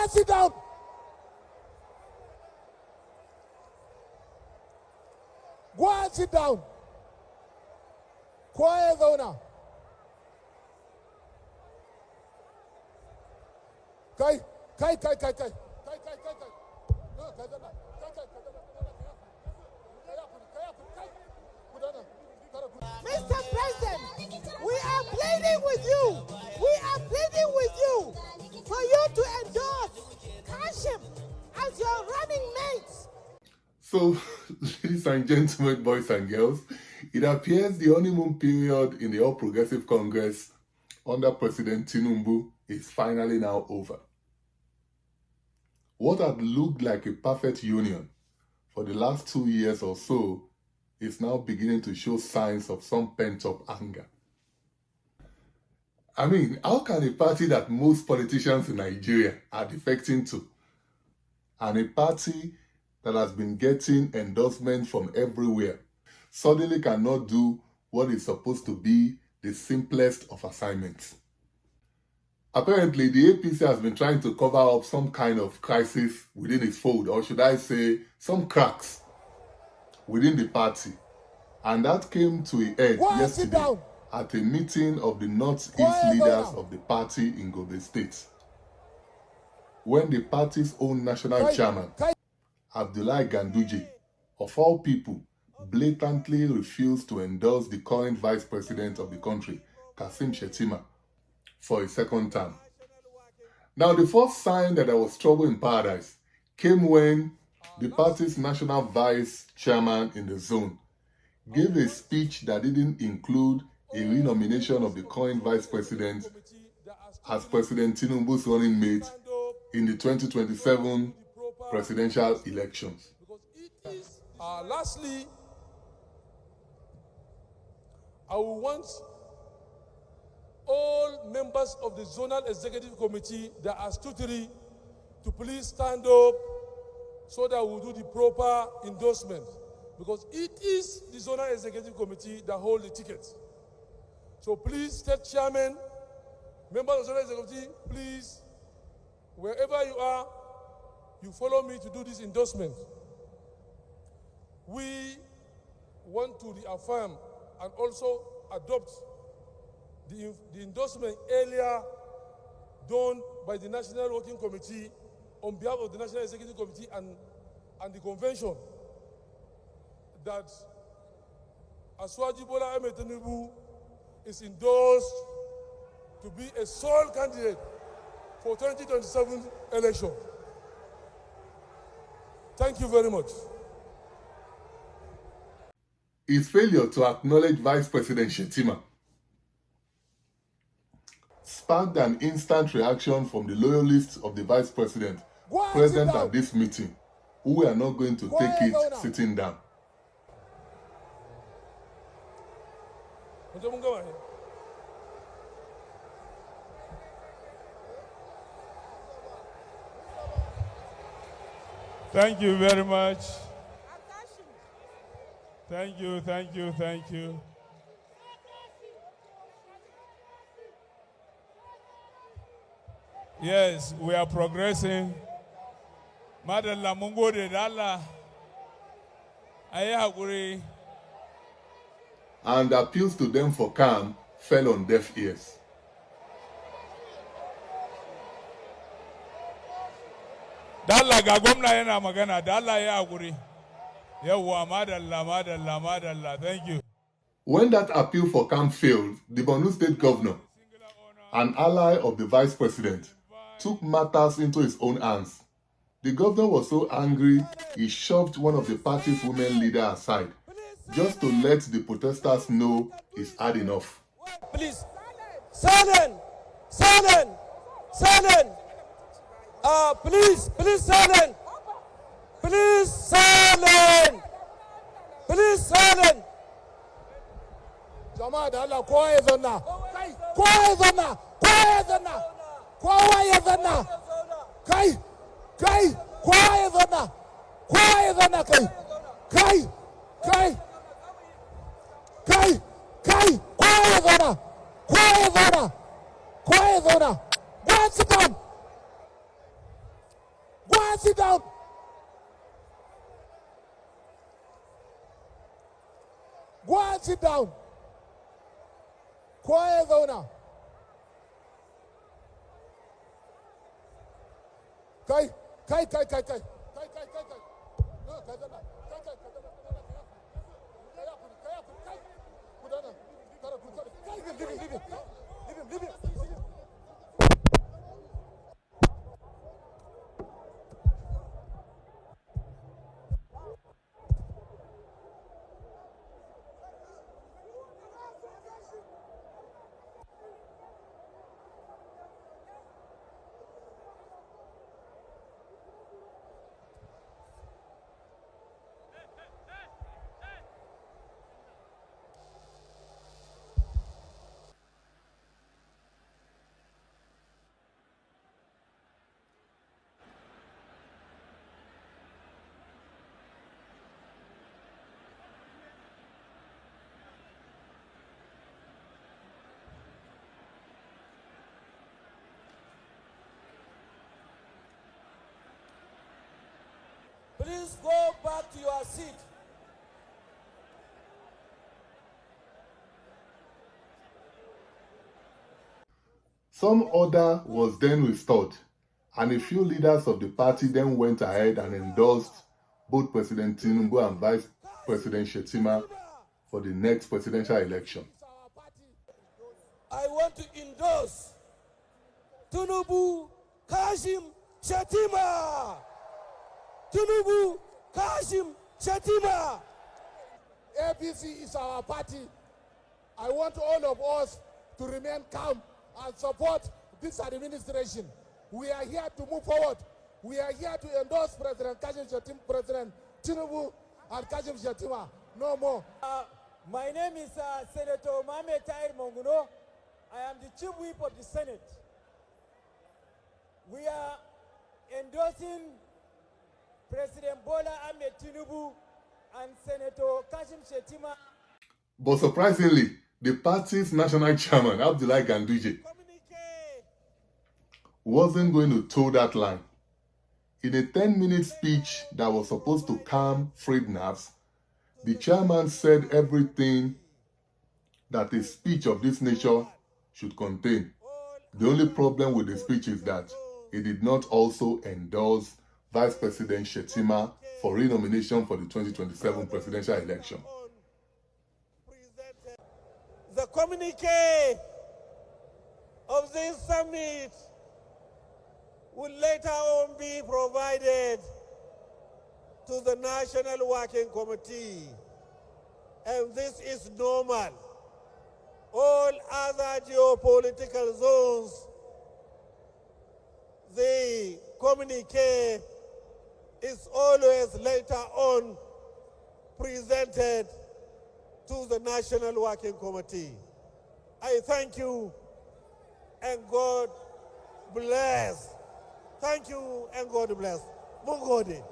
Sit down. Go and sit down. Quiet owner. Kai. Mr. President, we are pleading with you. We are pleading with you for you to endorse Kashim as your running mate. So, ladies and gentlemen, boys and girls, it appears the honeymoon period in the All Progressive Congress under President Tinubu is finally now over. What had looked like a perfect union for the last 2 years or so is now beginning to show signs of some pent-up anger. I mean, how can a party that most politicians in Nigeria are defecting to, and a party that has been getting endorsements from everywhere, suddenly cannot do what is supposed to be the simplest of assignments? Apparently, the APC has been trying to cover up some kind of crisis within its fold, or should I say, some cracks within the party. And that came to a head yesterday at a meeting of the Northeast leaders of the party in Gombe State, when the party's own national chairman, Ganduji, of all people, blatantly refused to endorse the current vice-president of the country, Kashim Shettima, for a second term. Now, the first sign that there was trouble in paradise came when the party's national vice chairman in the zone gave a speech that didn't include a renomination of the current vice president as President Tinubu's running mate in the 2027 presidential elections. Lastly, I will want all members of the Zonal Executive Committee that are statutory to please stand up so that we'll do the proper endorsement, because it is the Zonal Executive Committee that hold the tickets. So please, State Chairman, members of the Zonal Executive Committee, please, wherever you are, you follow me to do this endorsement. We want to reaffirm and also adopt the endorsement earlier done by the National Working Committee on behalf of the National Executive Committee and the convention, that Bola Tinubu is endorsed to be a sole candidate for 2027 election. Thank you very much. His failure to acknowledge Vice-President Shettima sparked an instant reaction from the loyalists of the Vice President present at this meeting, who were not going to take it sitting down. Thank you very much. Thank you. Yes, we are progressing. Madalla mun gode da Allah. Ayi hakuri. And appeals to them for calm fell on deaf ears. Da Allah ga gwamna yana magana, da Allah ya hakuri. Yawwa, madalla. Thank you. When that appeal for calm failed, the Borno State governor, an ally of the vice president, took matters into his own hands. The governor was so angry, he shoved one of the party's women leader aside, just to let the protesters know he's had enough. Please, silent. Please, silent. Jama'a da Allah, kowa ya zanna. Kowa ya zanna. Kai, kowa ya zanna. zauna kai. Kai. Kai. Kai. Kai. Kowa ya zauna. Kowa ya zauna. Kowa ya zauna. Go and sit down. Go and sit down. Go and sit down. Kowa ya zauna. Kai. Kai. Kai. Kai. Kai. Kai. Kai. Kai. Kai. No, kai zauna. Kai. Kai. Kai. Leave him. Please go back to your seat. Some order was then restored, and a few leaders of the party then went ahead and endorsed both President Tinubu and Vice-President Shettima for the next presidential election. I want to endorse Tinubu Kashim Shettima. Tinubu Kashim Shettima. APC is our party. I want all of us to remain calm and support this administration. We are here to move forward. We are here to endorse President Kashim Shettima, President Tinubu and Kashim Shettima. No more. My name is Senator Mohamed Tahir Monguno. I am the Chief Whip of the Senate. We are endorsing President Bola Tinubu and Senator Kashim Shettima. But surprisingly, the party's national chairman, Abdullahi Ganduji, wasn't going to toe that line. In a 10-minute speech that was supposed to calm frayed nerves, the chairman said everything that a speech of this nature should contain. The only problem with the speech is that he did not also endorse Vice-President Shettima for re-nomination for the 2027 presidential election. The communique of this summit will later on be provided to the National Working Committee, and this is normal. All other geopolitical zones, the communique is always later on presented to the National Working Committee. I thank you and God bless. Thank you and God bless. Mungode.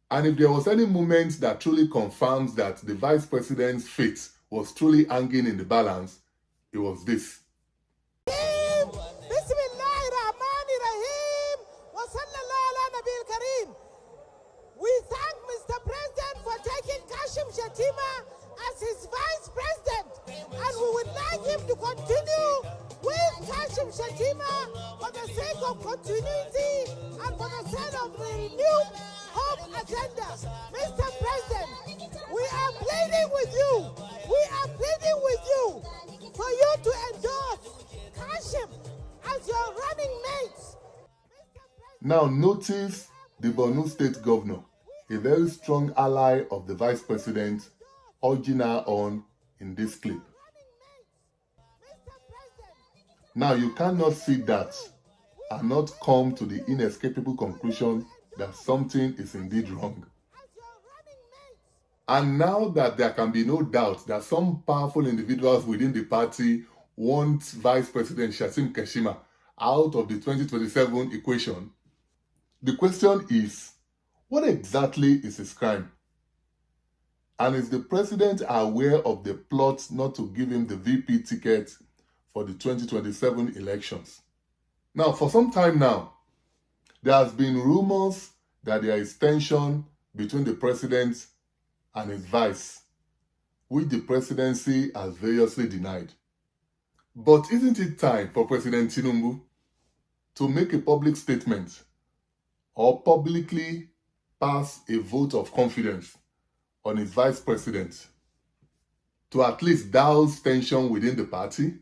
And if there was any moment that truly confirms that the vice president's fate was truly hanging in the balance, it was this. We thank Mr. President for taking Kashim Shettima as his vice president, and we would like him to continue with Kashim Shettima for the sake of continuity and for the sake of the renewed hope agenda. Mr. President, we are pleading with you. We are pleading with you for you to endorse Kashim as your running mate. Now notice the Borno State governor, a very strong ally of the vice president, urging her on in this clip. Now you cannot see that and not come to the inescapable conclusion that something is indeed wrong. as your running mates. And now that there can be no doubt that some powerful individuals within the party want Vice-President Kashim out of the 2027 equation, the question is, what exactly is his crime? And is the president aware of the plot not to give him the VP ticket for the 2027 elections? Now, for some time now, there has been rumors that there is tension between the president and his vice, which the presidency has variously denied. But isn't it time for President Tinubu to make a public statement or publicly pass a vote of confidence on his vice president to at least douse tension within the party?